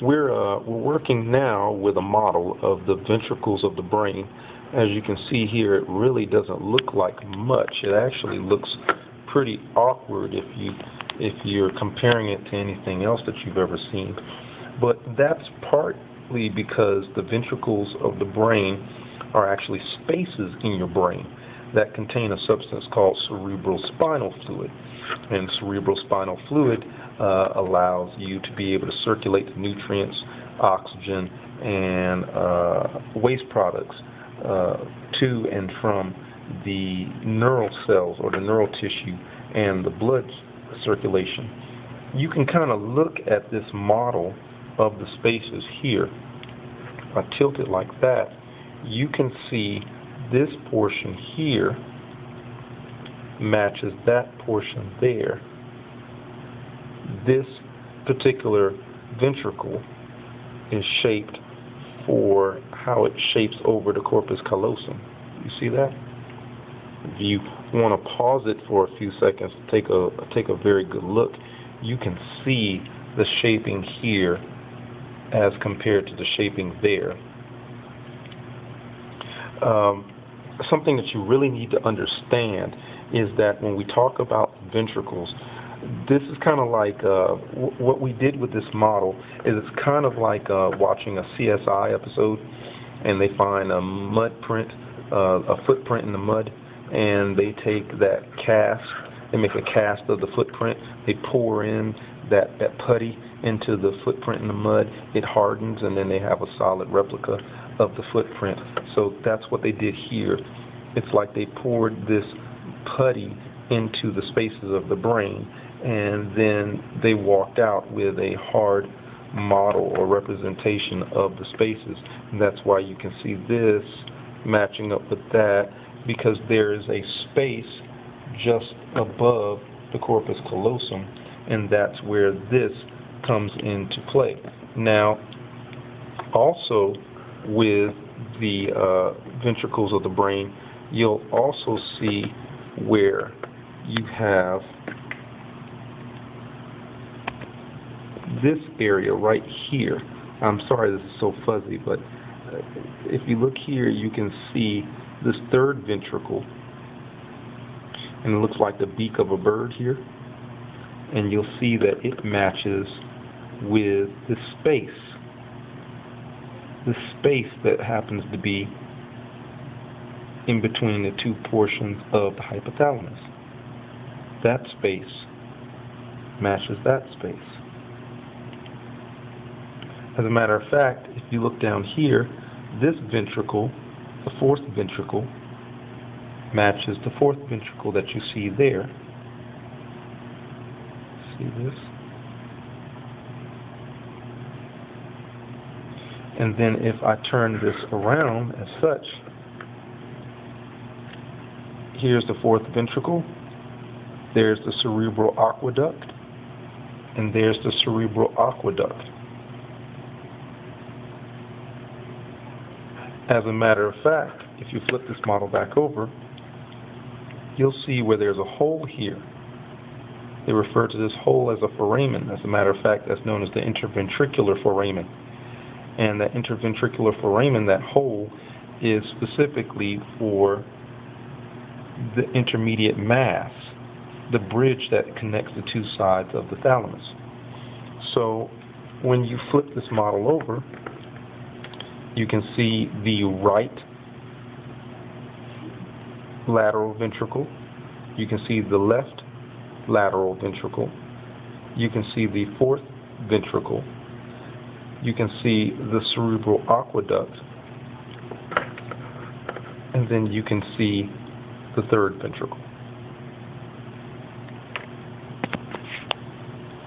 We're working now with a model of the ventricles of the brain. As you can see here, it really doesn't look like much. It actually looks pretty awkward if you're comparing it to anything else that you've ever seen. But that's partly because the ventricles of the brain are actually spaces in your brain that contain a substance called cerebral spinal fluid. And cerebral spinal fluid allows you to be able to circulate the nutrients, oxygen, and waste products to and from the neural cells or the neural tissue and the blood circulation. You can kind of look at this model of the spaces here. If I tilt it like that, you can see this portion here matches that portion there. This particular ventricle is shaped for how it shapes over the corpus callosum. You see that? If you want to pause it for a few seconds to take a very good look, you can see the shaping here as compared to the shaping there. Something that you really need to understand is that when we talk about ventricles, this is kind of like what we did with this model is it's kind of like watching a CSI episode, and they find a mud print, a footprint in the mud, and they take that cast, they make a cast of the footprint, they pour in that putty into the footprint in the mud, it hardens, and then they have a solid replica of the footprint. So that's what they did here. It's like they poured this putty into the spaces of the brain, and then they walked out with a hard model or representation of the spaces. And that's why you can see this matching up with that, because there is a space just above the corpus callosum, and that's where this comes into play. Now, also with the ventricles of the brain, you'll also see where you have this area right here. I'm sorry this is so fuzzy, but if you look here, you can see this third ventricle, and it looks like the beak of a bird here, and you'll see that it matches with the space that happens to be in between the two portions of the hypothalamus. That space matches that space. As a matter of fact, if you look down here, this ventricle, the fourth ventricle, matches the fourth ventricle that you see there. See this? And then if I turn this around as such, here's the fourth ventricle, there's the cerebral aqueduct, and there's the cerebral aqueduct. As a matter of fact, if you flip this model back over, you'll see where there's a hole here. They refer to this hole as a foramen. As a matter of fact, that's known as the interventricular foramen. And that interventricular foramen, that hole, is specifically for the intermediate mass, the bridge that connects the two sides of the thalamus. So when you flip this model over, you can see the right lateral ventricle, you can see the left lateral ventricle, you can see the fourth ventricle, you can see the cerebral aqueduct, and then you can see the third ventricle.